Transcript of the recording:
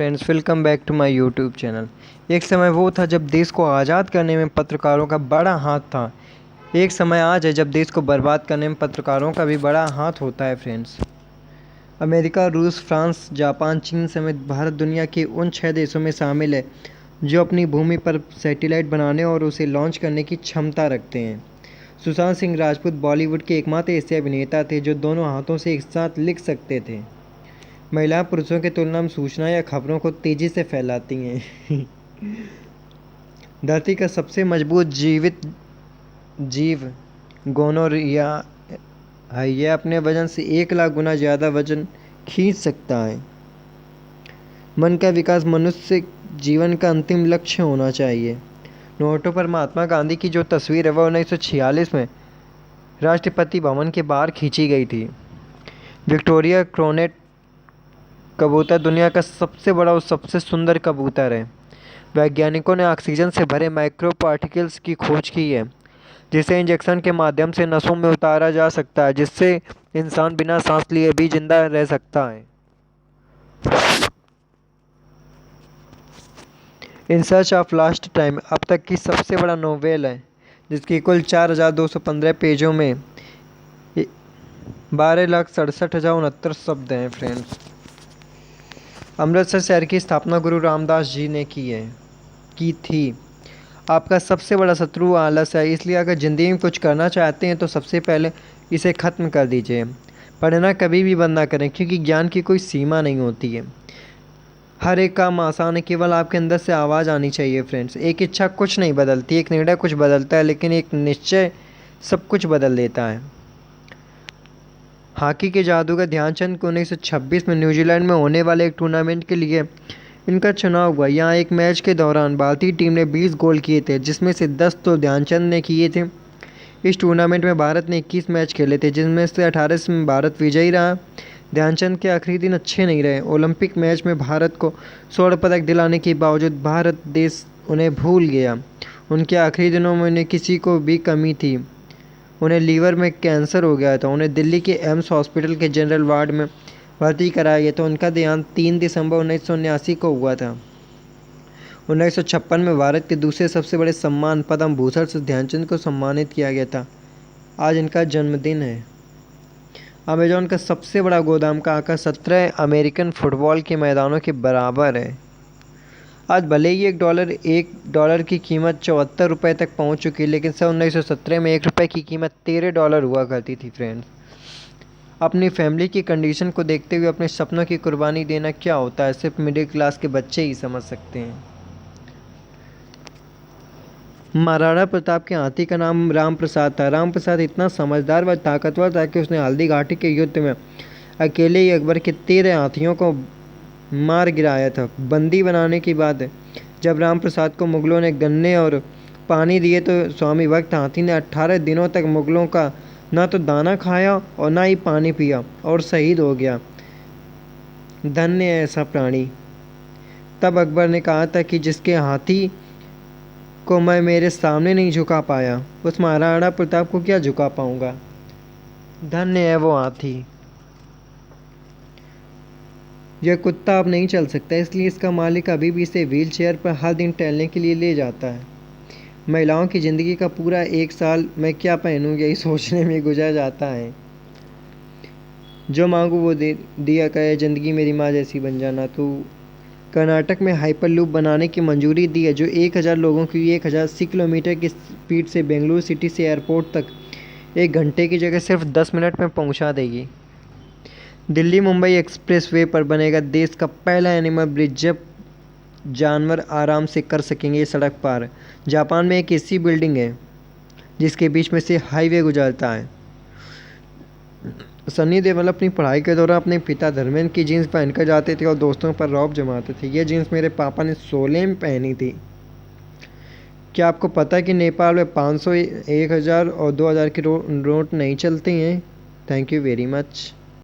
Friends, welcome back to my YouTube channel. एक समय वो था जब देश को आज़ाद करने में पत्रकारों का बड़ा हाथ था। एक समय आज है जब देश को बर्बाद करने में पत्रकारों का भी बड़ा हाथ होता है फ्रेंड्स। अमेरिका, रूस, फ्रांस, जापान, चीन समेत भारत दुनिया के उन 6 देशों में शामिल है जो अपनी भूमि पर सैटेलाइट बनाने और उसे लॉन्च करने की क्षमता रखते हैं। सुशांत सिंह राजपूत बॉलीवुड के एकमात्र ऐसे अभिनेता थे जो दोनों हाथों से एक साथ लिख सकते थे। महिलाएं पुरुषों की तुलना में सूचना या खबरों को तेजी से फैलाती हैं। धरती का सबसे मजबूत जीवित जीव गोनोरिया है। यह अपने वजन से 1 लाख गुना ज़्यादा वजन खींच सकता है। मन का विकास मनुष्य जीवन का अंतिम लक्ष्य होना चाहिए। नोटों पर महात्मा गांधी की जो तस्वीर है वह 1946 में राष्ट्रपति भवन के बाहर खींची गई थी। विक्टोरिया क्रोनेट कबूतर दुनिया का सबसे बड़ा और सबसे सुंदर कबूतर है। वैज्ञानिकों ने ऑक्सीजन से भरे माइक्रो पार्टिकल्स की खोज की है जिसे इंजेक्शन के माध्यम से नसों में उतारा जा सकता है, जिससे इंसान बिना सांस लिए भी जिंदा रह सकता है। In search of last time अब तक की सबसे बड़ा नोवेल है जिसकी कुल 4215 पेजों में 12,67,069 शब्द हैं फ्रेंड्स। अमृतसर शहर की स्थापना गुरु रामदास जी ने की थी। आपका सबसे बड़ा शत्रु आलस है, इसलिए अगर ज़िंदगी में कुछ करना चाहते हैं तो सबसे पहले इसे ख़त्म कर दीजिए। पढ़ना कभी भी बंद ना करें क्योंकि ज्ञान की कोई सीमा नहीं होती है। हर एक काम आसान है, केवल आपके अंदर से आवाज़ आनी चाहिए फ्रेंड्स। एक इच्छा कुछ नहीं बदलती, एक निर्णय कुछ बदलता है, लेकिन एक निश्चय सब कुछ बदल देता है। हॉकी के जादूगर ध्यानचंद को 1926 में न्यूजीलैंड में होने वाले एक टूर्नामेंट के लिए इनका चुनाव हुआ। यहाँ एक मैच के दौरान भारतीय टीम ने 20 गोल किए थे, जिसमें से 10 तो ध्यानचंद ने किए थे। इस टूर्नामेंट में भारत ने 21 मैच खेले थे, जिनमें से 18 में भारत विजयी रहा। ध्यानचंद के आखिरी दिन अच्छे नहीं रहे। ओलंपिक मैच में भारत को स्वर्ण पदक दिलाने के बावजूद भारत देश उन्हें भूल गया। उनके आखिरी दिनों में उन्हें किसी को भी कमी थी। उन्हें लीवर में कैंसर हो गया था। उन्हें दिल्ली के एम्स हॉस्पिटल के जनरल वार्ड में भर्ती कराया गया था। उनका देहांत 3 दिसंबर 1979 को हुआ था। 1956 में भारत के दूसरे सबसे बड़े सम्मान पद्म भूषण से ध्यानचंद को सम्मानित किया गया था। आज इनका जन्मदिन है। अमेजॉन का सबसे बड़ा गोदाम का आकार 17 अमेरिकन फुटबॉल के मैदानों के बराबर है। आज भले ही $1 की कीमत 74 रुपये तक पहुंच चुकी है, लेकिन सन 1917 में $1 की कीमत $13 हुआ करती थी फ्रेंड्स। अपनी फैमिली की कंडीशन को देखते हुए अपने सपनों की कुर्बानी देना क्या होता है, सिर्फ मिडिल क्लास के बच्चे ही समझ सकते हैं। महाराणा प्रताप के हाथी का नाम राम प्रसाद था। राम प्रसाद इतना समझदार व ताकतवर था कि उसने हल्दी घाटी के युद्ध में अकेले ही अकबर के 13 हाथियों को मार गिराया था। बंदी बनाने की बात है, जब राम प्रसाद को मुगलों ने गन्ने और पानी दिए तो स्वामी भक्त हाथी ने 18 दिनों तक मुगलों का ना तो दाना खाया और ना ही पानी पिया और शहीद हो गया। धन्य है ऐसा प्राणी। तब अकबर ने कहा था कि जिसके हाथी को मैं मेरे सामने नहीं झुका पाया, उस महाराणा प्रताप को क्या झुका पाऊंगा। धन्य है वो हाथी। यह कुत्ता अब नहीं चल सकता, इसलिए इसका मालिक अभी भी इसे व्हील चेयर पर हर दिन टहलने के लिए ले जाता है। महिलाओं की ज़िंदगी का पूरा 1 साल मैं क्या पहनूं यही सोचने में गुजर जाता है। जो मांगू वो दिया करे, ज़िंदगी मेरी माँ जैसी बन जाना। तो कर्नाटक में हाइपरलूप बनाने की मंजूरी दी है जो 1000 लोगों की 1080 किलोमीटर की स्पीड से बेंगलुरु सिटी से एयरपोर्ट तक 1 घंटे की जगह सिर्फ 10 मिनट में पहुंचा देगी। दिल्ली मुंबई एक्सप्रेसवे पर बनेगा देश का पहला एनिमल ब्रिज, जब जानवर आराम से कर सकेंगे सड़क पार। जापान में एक ऐसी बिल्डिंग है जिसके बीच में से हाईवे गुजरता है। सनी देओल अपनी पढ़ाई के दौरान अपने पिता धर्मेंद्र की जीन्स पहनकर जाते थे और दोस्तों पर रौब जमाते थे। ये जीन्स मेरे पापा ने 16 में पहनी थी। क्या आपको पता है कि नेपाल में 500, 1000 और 2000 के नोट नहीं चलते हैं? Thank you very much.